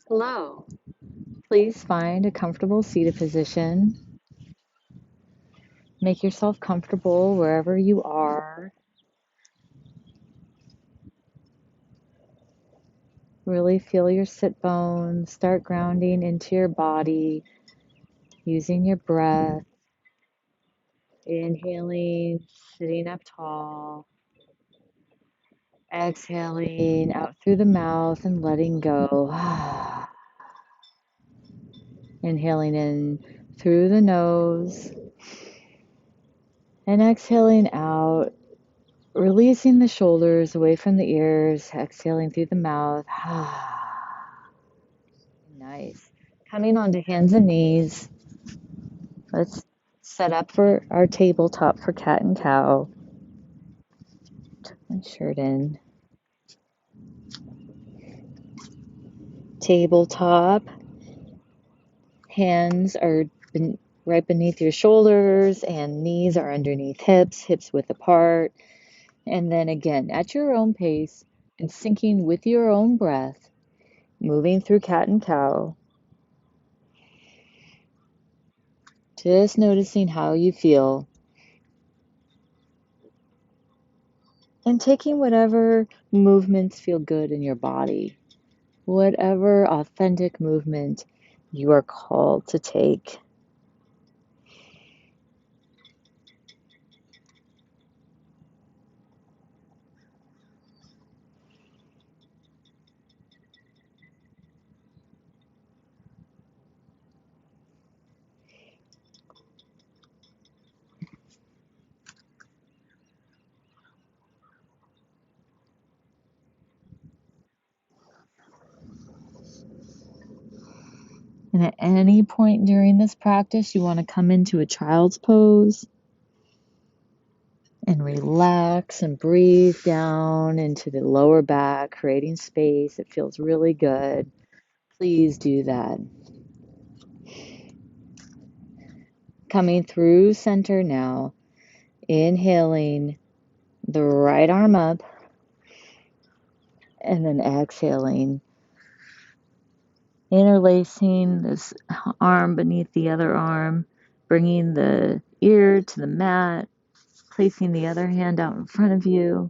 Hello. Please find a comfortable seated position. Make yourself comfortable wherever you are. Really feel your sit bones. Start grounding into your body using your breath. Inhaling, sitting up tall. Exhaling out through the mouth and letting go. Inhaling in through the nose and exhaling out. Releasing the shoulders away from the ears, exhaling through the mouth. Nice. Coming onto hands and knees. Let's set up for our tabletop for cat and cow. Tuck my shirt in. Tabletop. Hands are right beneath your shoulders and knees are underneath hips, hips width apart. And then again, at your own pace and syncing with your own breath, moving through cat and cow. Just noticing how you feel and taking whatever movements feel good in your body, whatever authentic movement you are called to take. And at any point during this practice, you want to come into a child's pose and relax and breathe down into the lower back, creating space. It feels really good. Please do that. Coming through center now, inhaling the right arm up and then exhaling, interlacing this arm beneath the other arm, bringing the ear to the mat, placing the other hand out in front of you.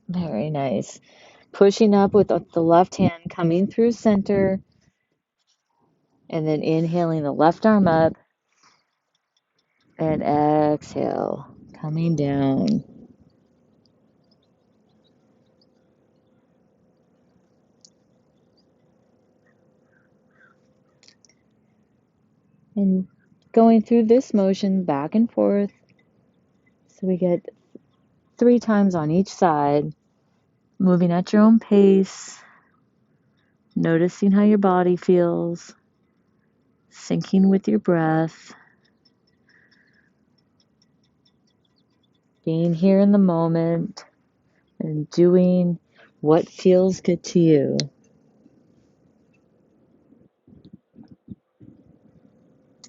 Very nice. Pushing up with the left hand coming through center and then inhaling the left arm up and exhale, coming down. And going through this motion back and forth. So we get 3 times on each side, moving at your own pace, noticing how your body feels, syncing with your breath, being here in the moment, and doing what feels good to you.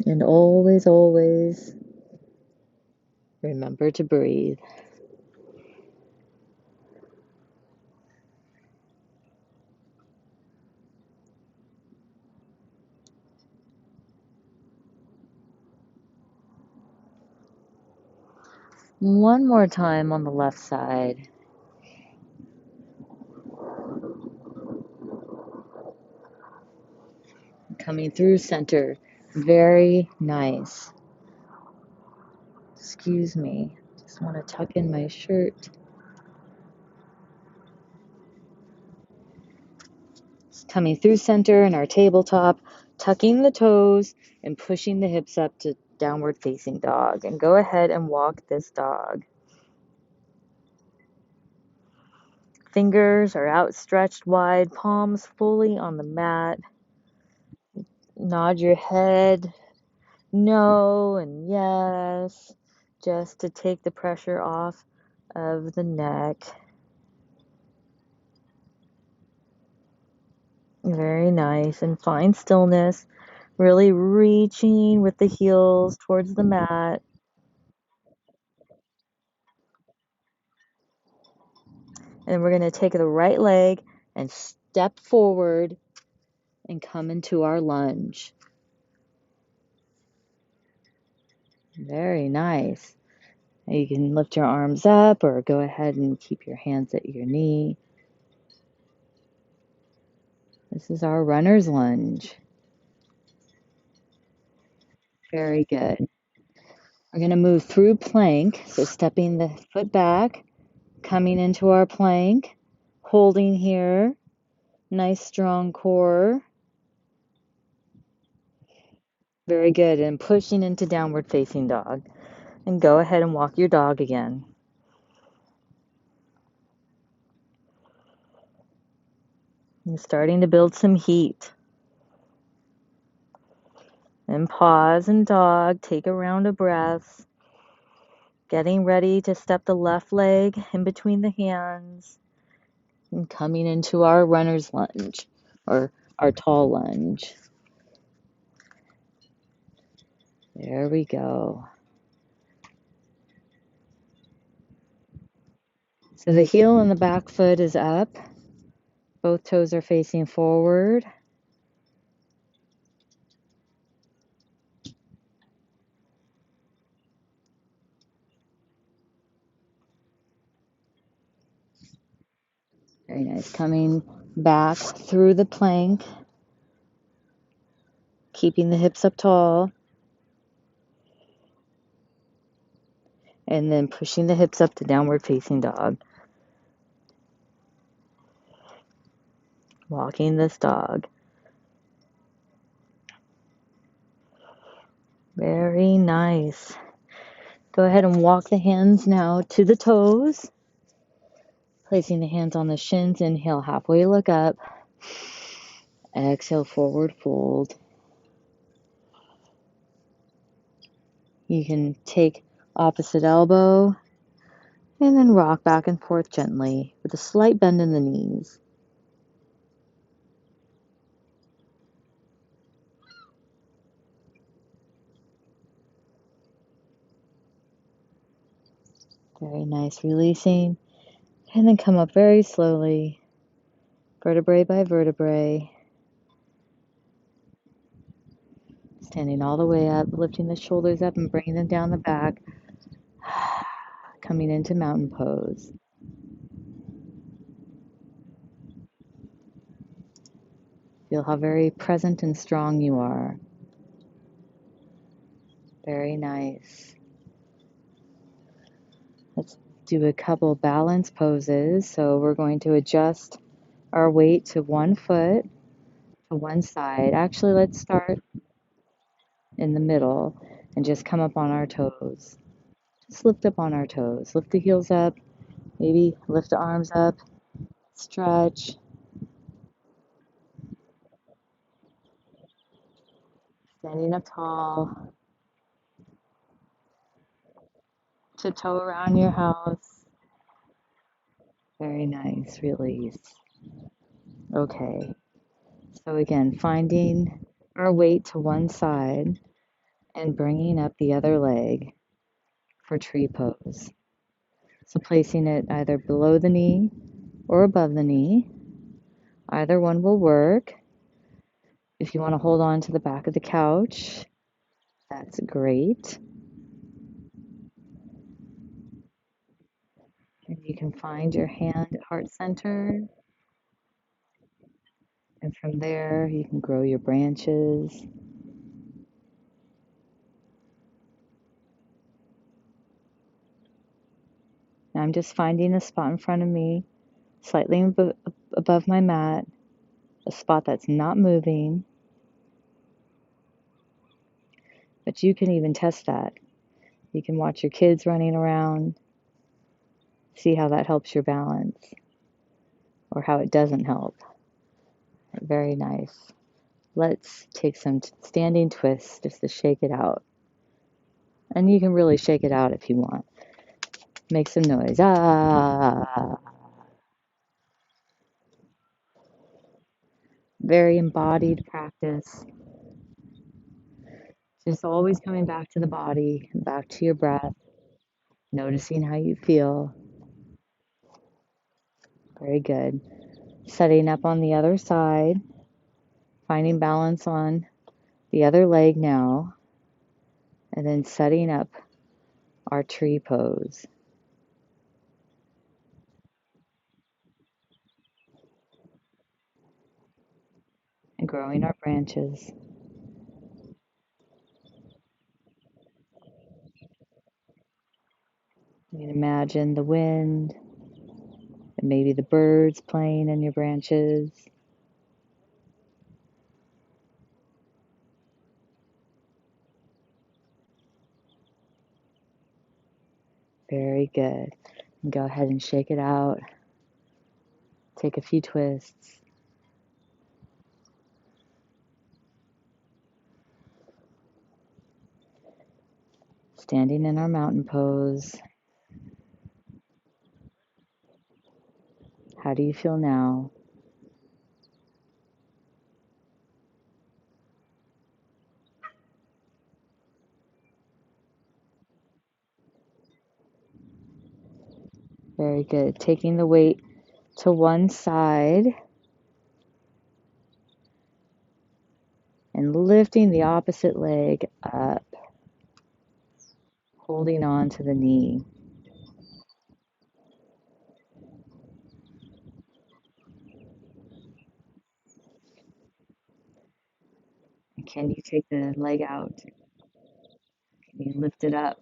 And always, always remember to breathe. One more time on the left side. Coming through center. Very nice. Excuse me. Just want to tuck in my shirt. Coming through center in our tabletop, tucking the toes and pushing the hips up to downward facing dog. And go ahead and walk this dog. Fingers are outstretched wide, palms fully on the mat. Nod your head, no and yes, just to take the pressure off of the neck. Very nice. And find stillness. Really reaching with the heels towards the mat. And we're going to take the right leg and step forward and come into our lunge. Very nice. Now you can lift your arms up or go ahead and keep your hands at your knee. This is our runner's lunge. Very good. We're going to move through plank. So stepping the foot back, coming into our plank, holding here. Nice strong core. Very good. And pushing into downward facing dog. And go ahead and walk your dog again. You're starting to build some heat. And pause and dog. Take a round of breaths. Getting ready to step the left leg in between the hands. And coming into our runner's lunge. Or our tall lunge. There we go. So the heel and the back foot is up. Both toes are facing forward. Very nice. Coming back through the plank. Keeping the hips up tall. And then pushing the hips up to downward facing dog. Walking this dog. Very nice. Go ahead and walk the hands now to the toes. Placing the hands on the shins. Inhale, halfway look up. Exhale, forward fold. You can take opposite elbow and then rock back and forth gently with a slight bend in the knees. Very nice. Releasing. And then come up very slowly, vertebrae by vertebrae. Standing all the way up, lifting the shoulders up and bringing them down the back. Coming into mountain pose. Feel how very present and strong you are. Very nice. Let's do a couple balance poses. So we're going to adjust our weight to one foot, to one side. Actually, let's start in the middle and just come up on our toes. Just lift up on our toes. Lift the heels up. Maybe lift the arms up. Stretch. Standing up tall. Tiptoe around your house. Very nice. Release. Okay. So again, finding our weight to one side and bringing up the other leg for tree pose. So placing it either below the knee or above the knee. Either one will work. If you want to hold on to the back of the couch, that's great. And you can find your hand at heart center. And from there, you can grow your branches. Now I'm just finding a spot in front of me, slightly above my mat, a spot that's not moving. But you can even test that. You can watch your kids running around, see how that helps your balance or how it doesn't help. Very nice. Let's take some standing twists just to shake it out. And you can really shake it out if you want. Make some noise. Ah. Very embodied practice. Just always coming back to the body, back to your breath, noticing how you feel. Very good. Setting up on the other side, finding balance on the other leg now, and then setting up our tree pose and growing our branches. You can imagine the wind and maybe the birds playing in your branches. Very good. And go ahead and shake it out. Take a few twists. Standing in our mountain pose. How do you feel now? Very good. Taking the weight to one side and lifting the opposite leg up, holding on to the knee. And can you take the leg out? Can you lift it up?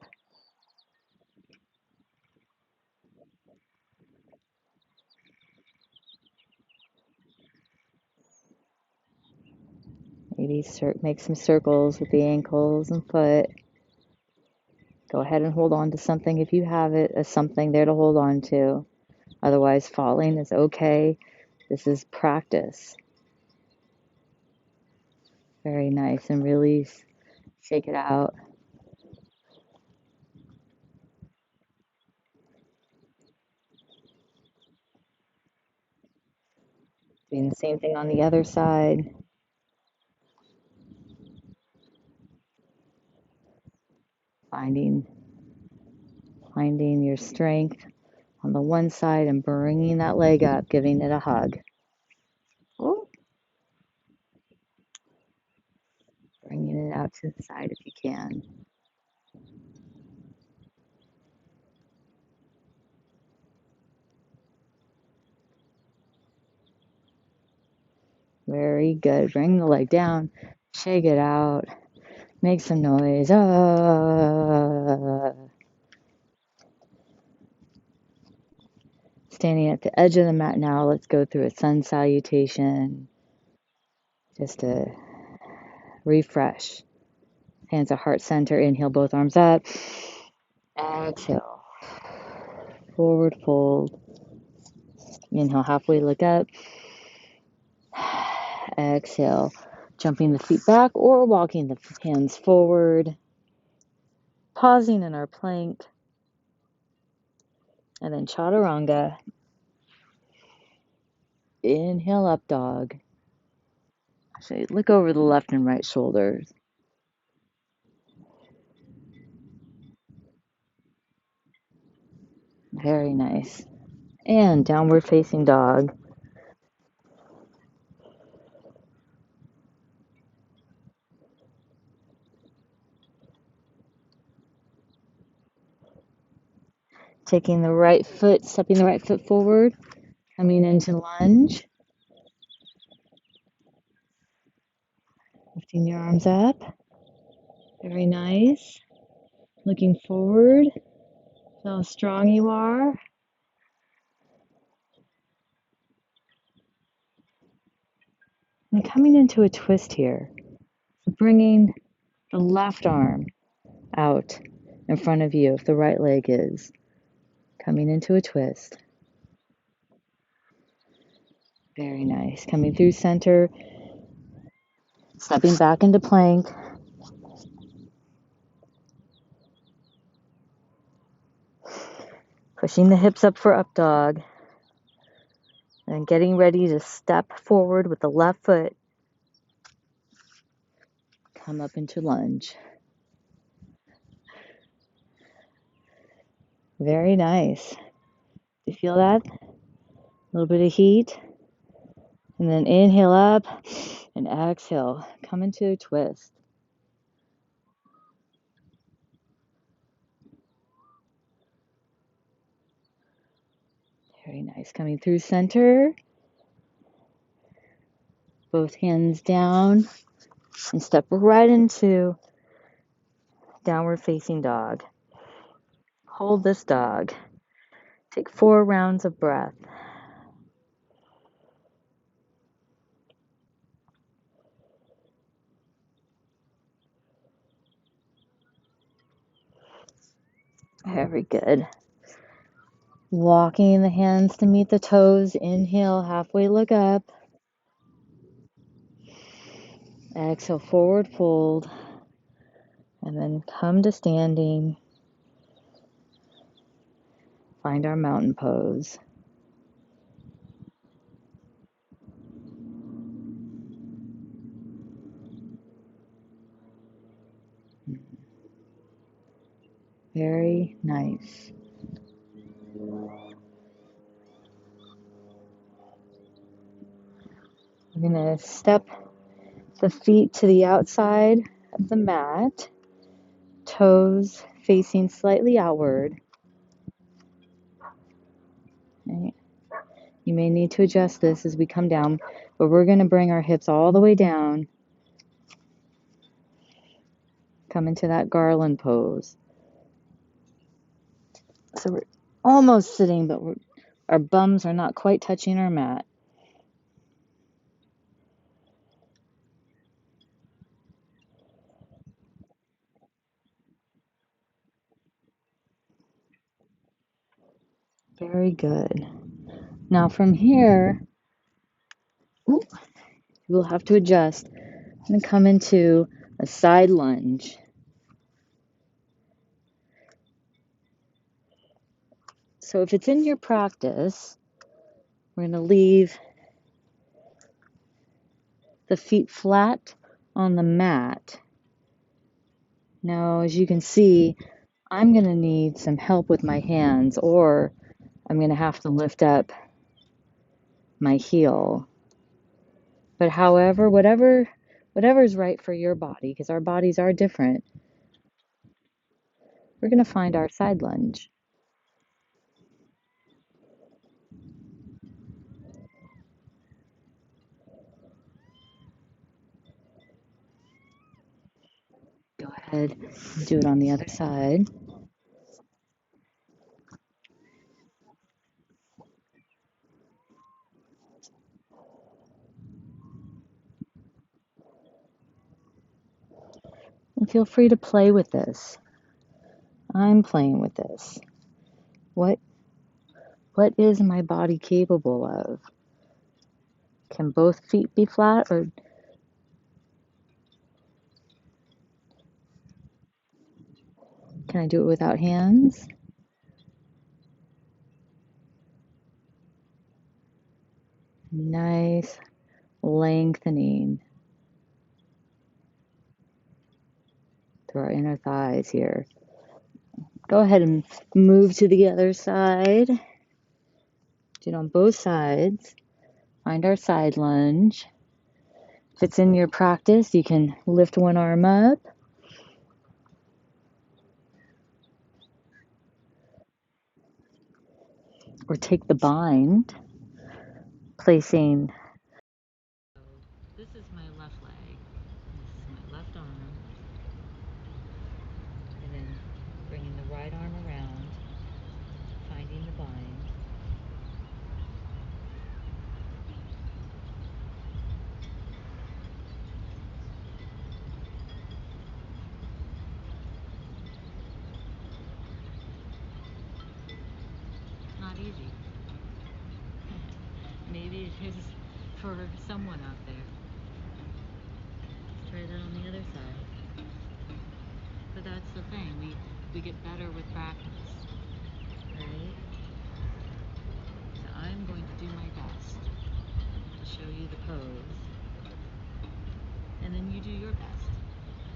Maybe make some circles with the ankles and foot. Go ahead and hold on to something if you have it, as something there to hold on to. Otherwise, falling is okay. This is practice. Very nice. And release. Shake it out. Doing the same thing on the other side. Finding your strength on the one side and bringing that leg up, giving it a hug. Oh, bringing it out to the side if you can. Very good. Bring the leg down, shake it out, make some noise. Standing at the edge of the mat now, let's go through a sun salutation just to refresh. Hands at heart center, inhale, both arms up. Exhale, forward fold. Inhale, halfway look up. Exhale, jumping the feet back or walking the hands forward. Pausing in our plank. And then chaturanga. Inhale, up dog. Actually, look over the left and right shoulders. Very nice. And downward facing dog. Taking the right foot, stepping the right foot forward, coming into lunge. Lifting your arms up. Very nice. Looking forward. Feel how strong you are. And coming into a twist here. So bringing the left arm out in front of you if the right leg is. Coming into a twist. Very nice. Coming through center. Stepping back into plank. Pushing the hips up for up dog. And getting ready to step forward with the left foot. Come up into lunge. Very nice. You feel that? A little bit of heat. And then inhale up and exhale. Come into a twist. Very nice. Coming through center. Both hands down and step right into downward facing dog. Hold this dog. Take 4 rounds of breath. Very good. Walking the hands to meet the toes. Inhale, halfway look up. Exhale, forward fold. And then come to standing. Find our mountain pose. Very nice. We're going to step the feet to the outside of the mat, toes facing slightly outward. Right. You may need to adjust this as we come down, but we're going to bring our hips all the way down. Come into that garland pose. So we're almost sitting, but our bums are not quite touching our mat. Very good. Now from here, we'll have to adjust. I'm going to come into a side lunge. So if it's in your practice, we're going to leave the feet flat on the mat. Now, as you can see, I'm going to need some help with my hands, or I'm going to have to lift up my heel. But however, whatever is right for your body, because our bodies are different, we're going to find our side lunge. Go ahead and do it on the other side. And feel free to play with this. I'm playing with this. What is my body capable of? Can both feet be flat, or can I do it without hands? Nice lengthening through our inner thighs here. Go ahead and move to the other side. Do it on both sides. Find our side lunge. If it's in your practice, you can lift one arm up. Or take the bind, placing. This is my left leg. This is my left arm. And then bringing the right arm around, finding the bind. Not easy. Maybe it is for someone out there. Let's try that on the other side. But that's the thing, we get better with practice, right? So I'm going to do my best to show you the pose, and then you do your best,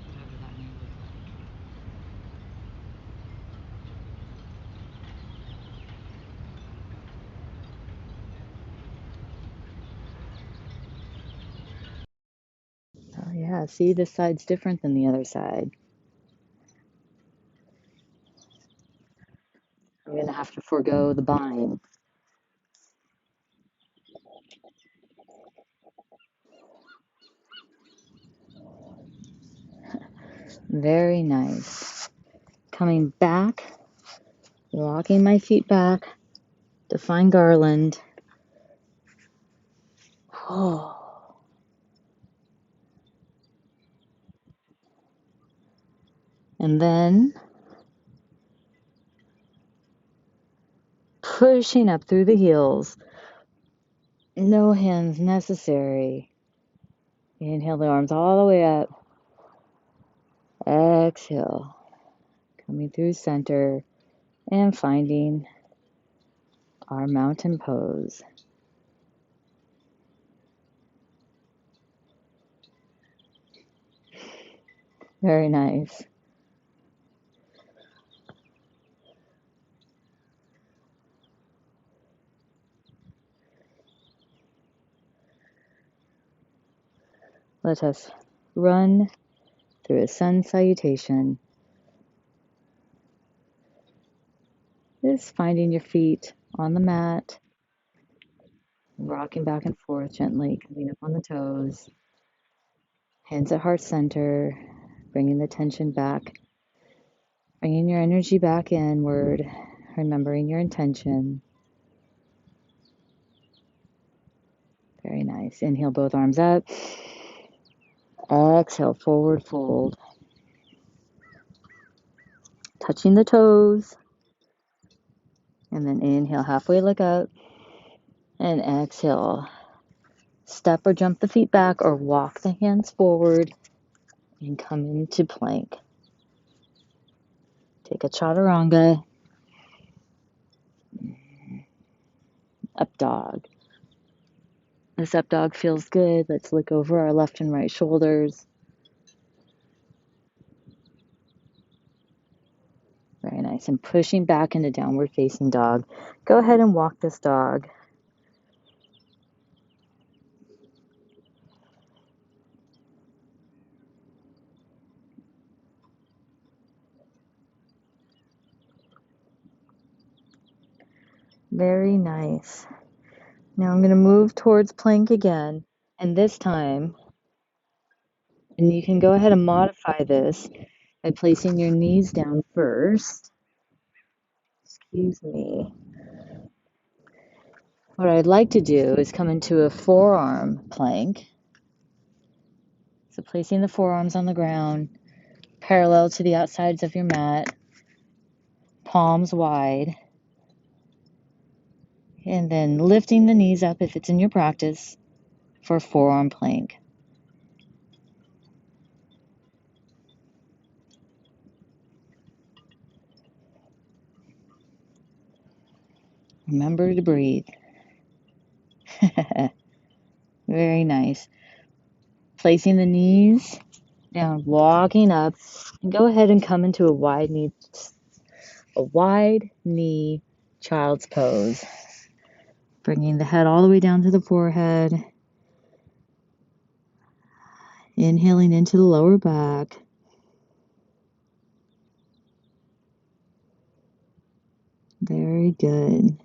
whatever that may look like. Yeah, see, this side's different than the other side. I'm going to have to forego the bind. Very nice. Coming back, walking my feet back to find garland. Oh. And then pushing up through the heels. No hands necessary. Inhale the arms all the way up. Exhale. Coming through center and finding our mountain pose. Very nice. Let us run through a sun salutation. Just finding your feet on the mat, rocking back and forth gently, coming up on the toes, hands at heart center, bringing the tension back, bringing your energy back inward, remembering your intention. Very nice. Inhale, both arms up. Exhale, forward fold. Touching the toes. And then inhale, halfway look up. And exhale. Step or jump the feet back or walk the hands forward and come into plank. Take a chaturanga. Up dog. This up dog feels good. Let's look over our left and right shoulders. Very nice. And pushing back into downward facing dog. Go ahead and walk this dog. Very nice. Now I'm going to move towards plank again. And this time, and you can go ahead and modify this by placing your knees down first. Excuse me. What I'd like to do is come into a forearm plank. So placing the forearms on the ground, parallel to the outsides of your mat, palms wide. And then lifting the knees up if it's in your practice for forearm plank. Remember to breathe. Very nice. Placing the knees down, walking up, and go ahead and come into a wide knee child's pose. Bringing the head all the way down to the forehead. Inhaling into the lower back. Very good.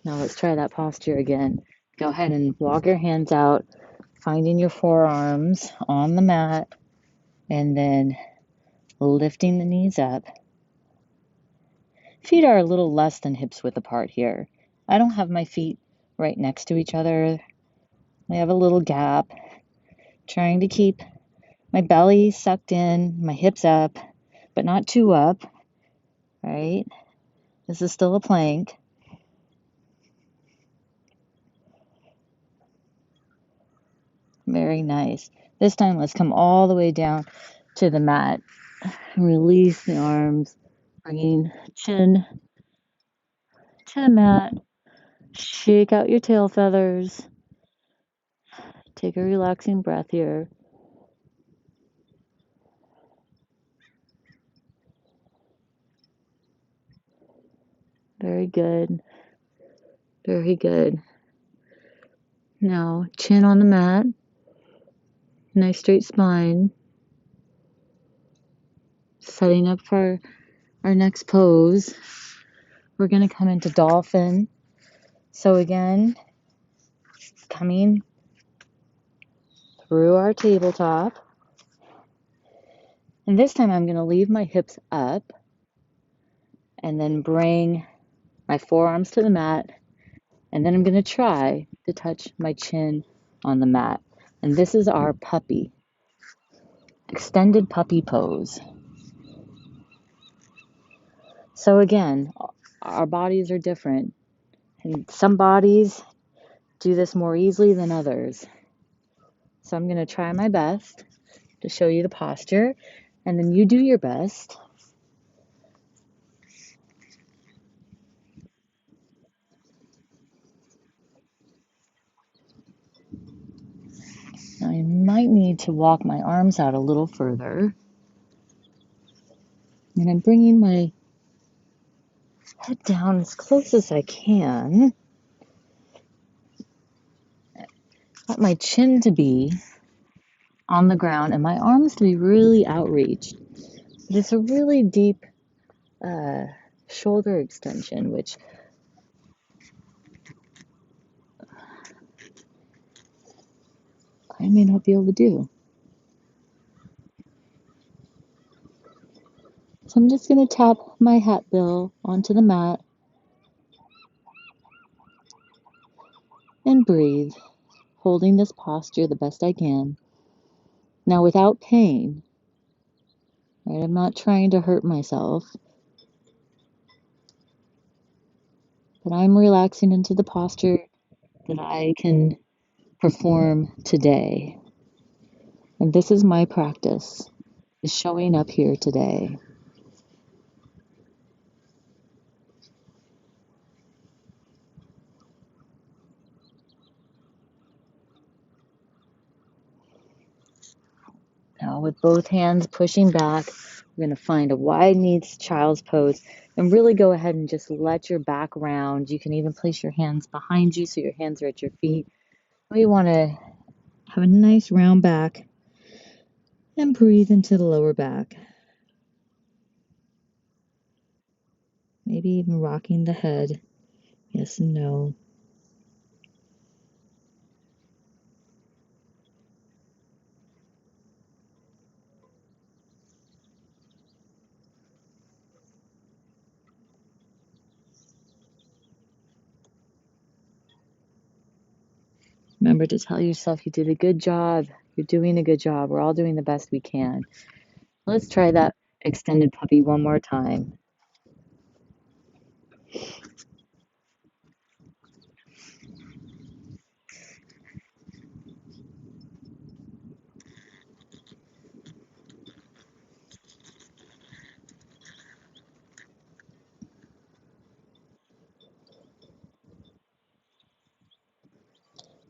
Now let's try that posture again. Go ahead and walk your hands out, finding your forearms on the mat, and then lifting the knees up. Feet are a little less than hips width apart here. I don't have my feet right next to each other. I have a little gap, trying to keep my belly sucked in, my hips up, but not too up, right? This is still a plank. Very nice. This time, let's come all the way down to the mat. Release the arms, bringing chin to the mat. Shake out your tail feathers. Take a relaxing breath here. Very good. Very good. Now, chin on the mat. Nice straight spine. Setting up for our next pose. We're going to come into dolphin. So again, coming through our tabletop. And this time I'm going to leave my hips up and then bring my forearms to the mat. And then I'm going to try to touch my chin on the mat. And this is our puppy, extended puppy pose. So again, our bodies are different. And some bodies do this more easily than others. So I'm going to try my best to show you the posture, and then you do your best. I might need to walk my arms out a little further. And I'm bringing my head down as close as I can. I want my chin to be on the ground and my arms to be really outreached. But it's a really deep shoulder extension, which I may not be able to do. So I'm just going to tap my hat bill onto the mat and breathe, holding this posture the best I can. Now without pain, right? I'm not trying to hurt myself, but I'm relaxing into the posture that I can perform today. And this is my practice, is showing up here today. Now with both hands pushing back, we're going to find a wide knees child's pose and really go ahead and just let your back round. You can even place your hands behind you so your hands are at your feet. We want to have a nice round back and breathe into the lower back. Maybe even rocking the head. Yes and no. Remember to tell yourself you did a good job. You're doing a good job. We're all doing the best we can. Let's try that extended puppy one more time.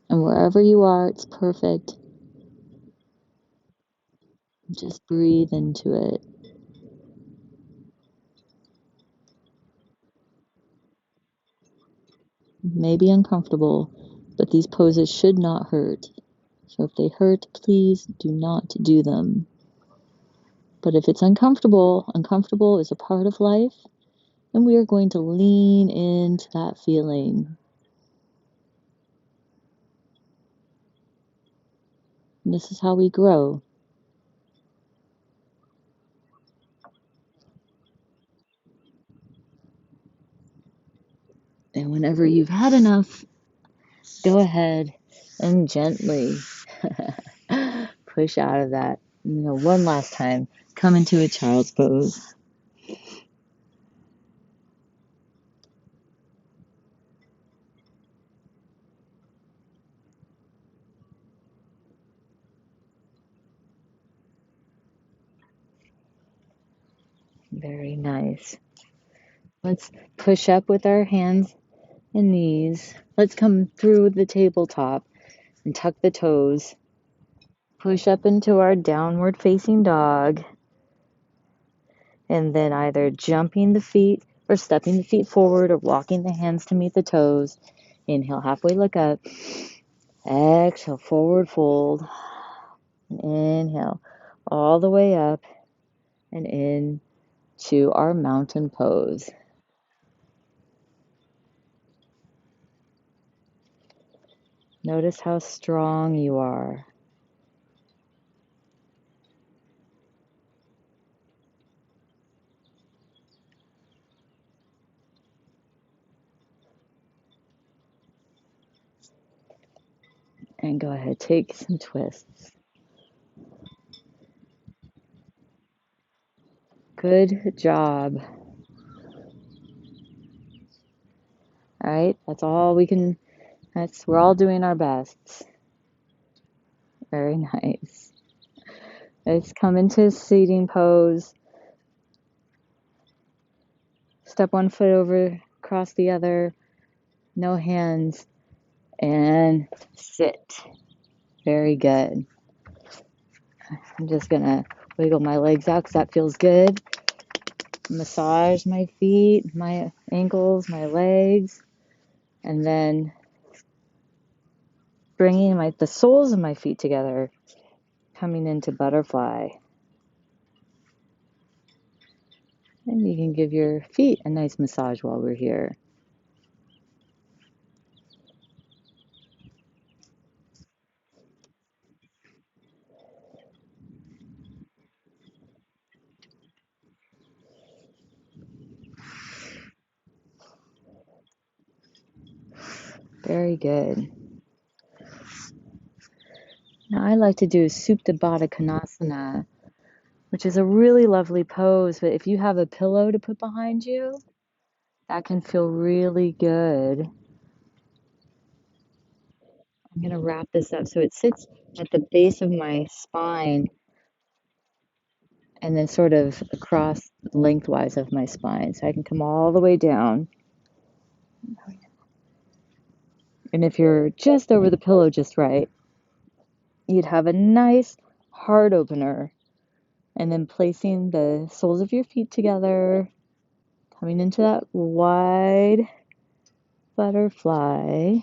And wherever you are, it's perfect. Just breathe into it. It may be uncomfortable, but these poses should not hurt. So if they hurt, please do not do them. But if it's uncomfortable, uncomfortable is a part of life, and we are going to lean into that feeling. And this is how we grow. And whenever you've had enough, go ahead and gently push out of that. One last time, come into a child's pose. Very nice. Let's push up with our hands and knees. Let's come through the tabletop and tuck the toes. Push up into our downward facing dog. And then either jumping the feet or stepping the feet forward or walking the hands to meet the toes. Inhale, halfway look up. Exhale, forward fold. Inhale all the way up and in to our mountain pose. Notice how strong you are. And go ahead, take some twists. Good job. All right, that's all we can, we're all doing our best. Very nice. Let's come into seating pose. Step one foot over, cross the other, no hands, and sit. Very good. I'm just gonna wiggle my legs out because that feels good. Massage my feet, my ankles, my legs, and then bringing the soles of my feet together, coming into butterfly. And you can give your feet a nice massage while we're here. Very good. Now I like to do Supta Baddha Konasana, which is a really lovely pose, but if you have a pillow to put behind you, that can feel really good. I'm going to wrap this up so it sits at the base of my spine and then sort of across lengthwise of my spine. So I can come all the way down. And if you're just over the pillow just right, you'd have a nice heart opener. And then placing the soles of your feet together, coming into that wide butterfly,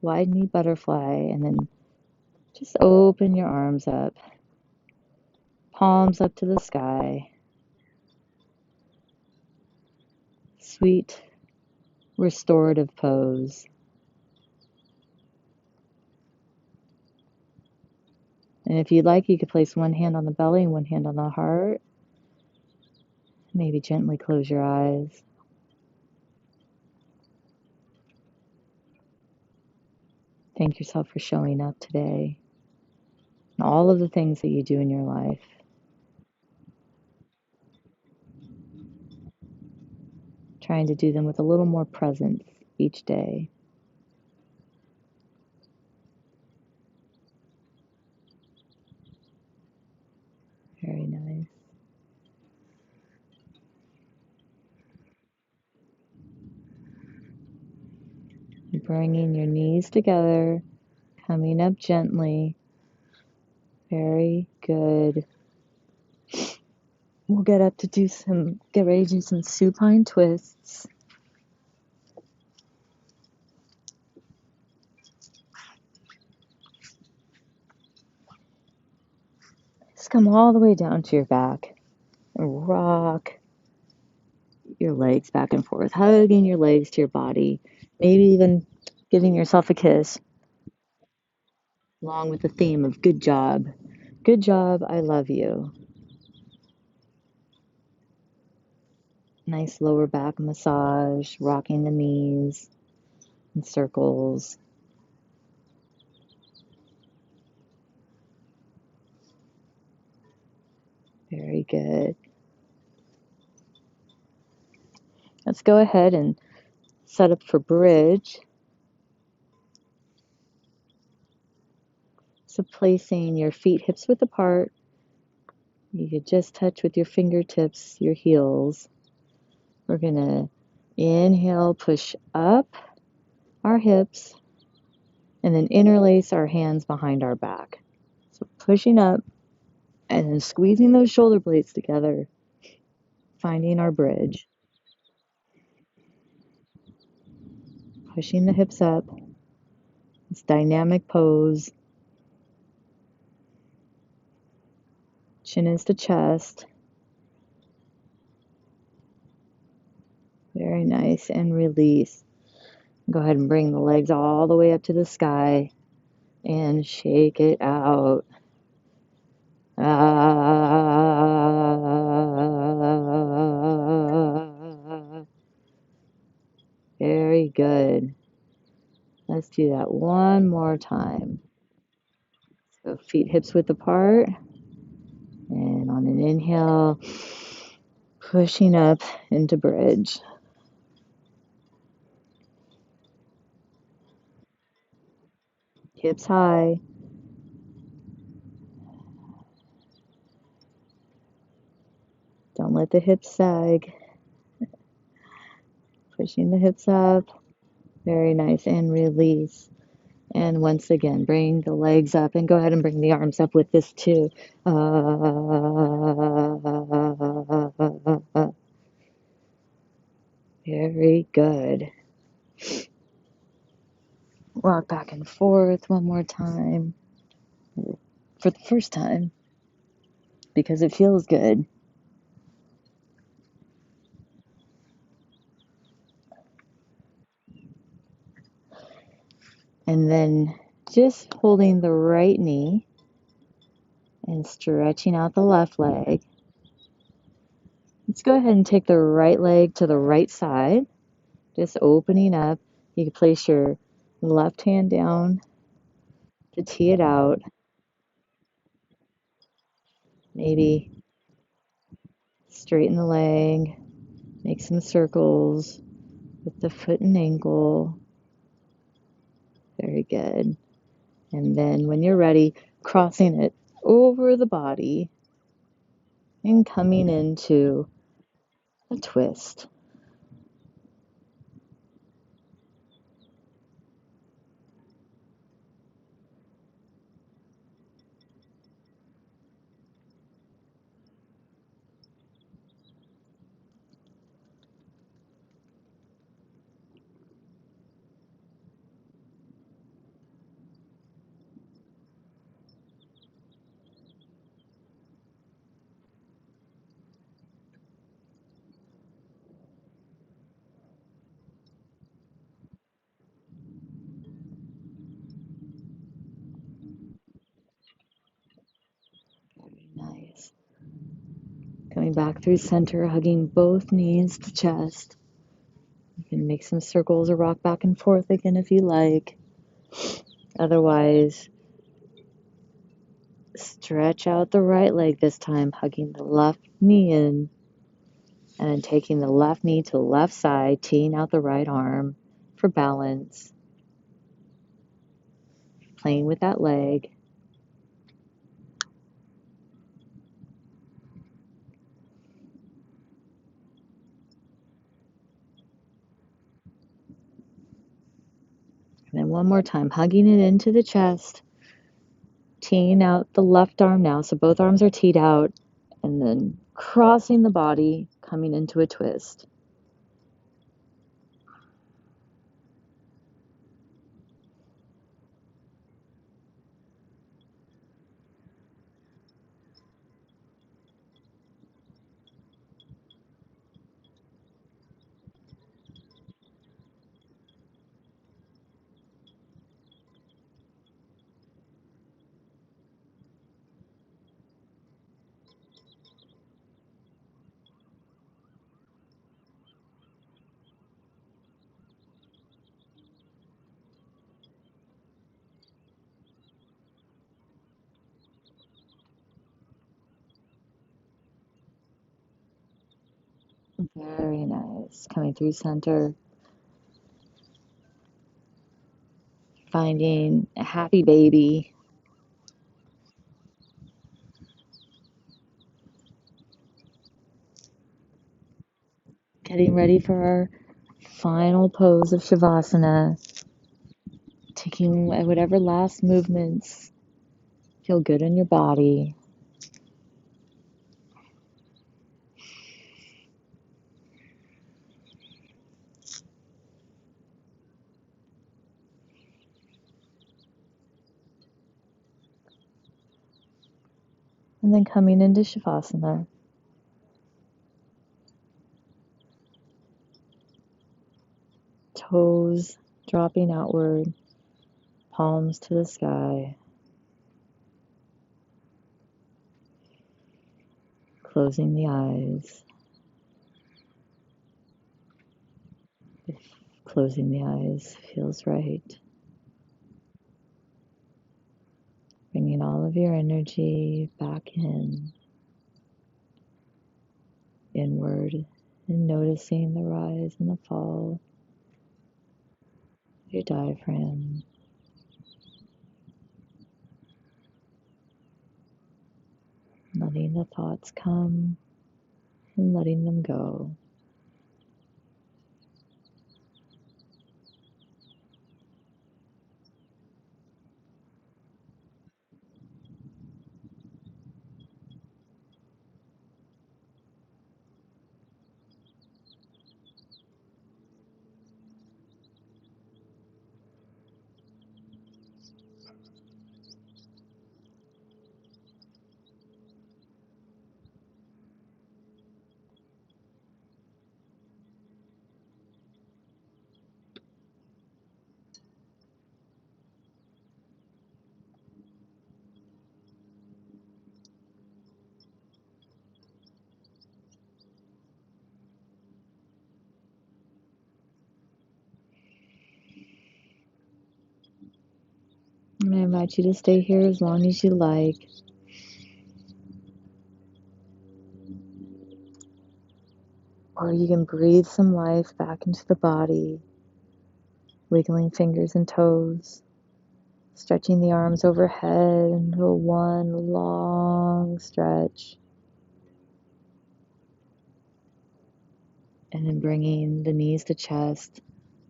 wide knee butterfly, and then just open your arms up, palms up to the sky. Sweet restorative pose. And if you'd like, you could place one hand on the belly and one hand on the heart. Maybe gently close your eyes. Thank yourself for showing up today and all of the things that you do in your life. Trying to do them with a little more presence each day. Very nice. Bringing your knees together, coming up gently. Very good. We'll get up to get ready to do some supine twists. Just come all the way down to your back and rock your legs back and forth, hugging your legs to your body, maybe even giving yourself a kiss, along with the theme of good job. Good job, I love you. Nice lower back massage, rocking the knees in circles. Very good. Let's go ahead and set up for bridge. So placing your feet hips width apart, you could just touch with your fingertips your heels. We're going to inhale, push up our hips, and then interlace our hands behind our back. So pushing up and then squeezing those shoulder blades together, finding our bridge. Pushing the hips up. This dynamic pose. Chin is to chest. Very nice. And release. Go ahead and bring the legs all the way up to the sky and shake it out. Very good. Let's do that one more time. So feet hips width apart. And on an inhale, pushing up into bridge. Hips high. Don't let the hips sag. Pushing the hips up. Very nice. And release. And once again, bring the legs up and go ahead and bring the arms up with this too. Very good. Rock back and forth one more time for the first time because it feels good. And then just holding the right knee and stretching out the left leg. Let's go ahead and take the right leg to the right side, just opening up. You can place your left hand down to tee it out. Maybe straighten the leg, make some circles with the foot and ankle. Very good. And then when you're ready, crossing it over the body and coming into a twist. Nice. Coming back through center, hugging both knees to chest. You can make some circles or rock back and forth again if you like. Otherwise, stretch out the right leg this time, hugging the left knee in, and then taking the left knee to the left side, teeing out the right arm for balance. Playing with that leg. And then one more time, hugging it into the chest, teeing out the left arm now, so both arms are teed out, and then crossing the body, coming into a twist. Very nice. Coming through center, finding a happy baby. Getting ready for our final pose of Shavasana. Taking whatever last movements feel good in your body. And then coming into Shavasana. Toes dropping outward, palms to the sky. Closing the eyes. If closing the eyes feels right. Bringing all of your energy back inward, and noticing the rise and the fall of your diaphragm. Letting the thoughts come and letting them go. And I invite you to stay here as long as you like. Or you can breathe some life back into the body, wiggling fingers and toes, stretching the arms overhead into one long stretch. And then bringing the knees to chest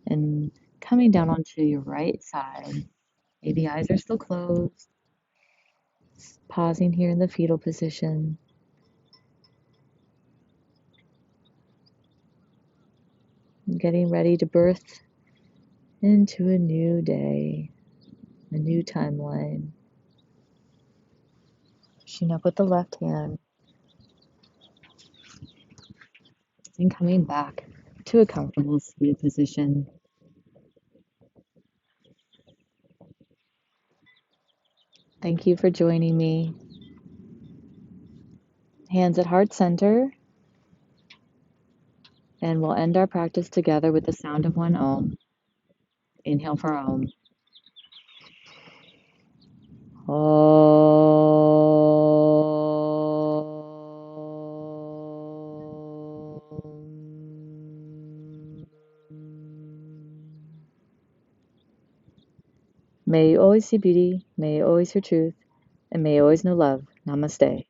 and coming down onto your right side. Maybe eyes are still closed. Pausing here in the fetal position. And getting ready to birth into a new day, a new timeline. Pushing up with the left hand and coming back to a comfortable seated position. Thank you for joining me. Hands at heart center. And we'll end our practice together with the sound of one Om. Inhale for Om. May you always see beauty, may you always hear truth, and may you always know love. Namaste.